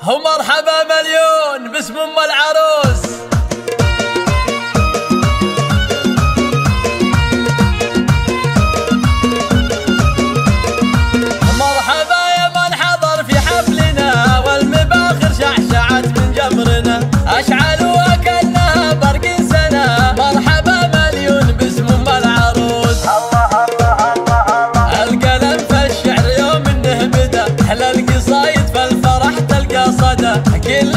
ومرحبا مليون باسم ام العروس. مرحبا يا من حضر في حفلنا، والمباخر شعشعت من جمرنا، اشعلوا كأنها برق سنة. مرحبا مليون باسم ام العروس. الله الله الله الله. القلم في الشعر يوم انه بدا، احلى القصايد في الفرح تلقى صدى. كل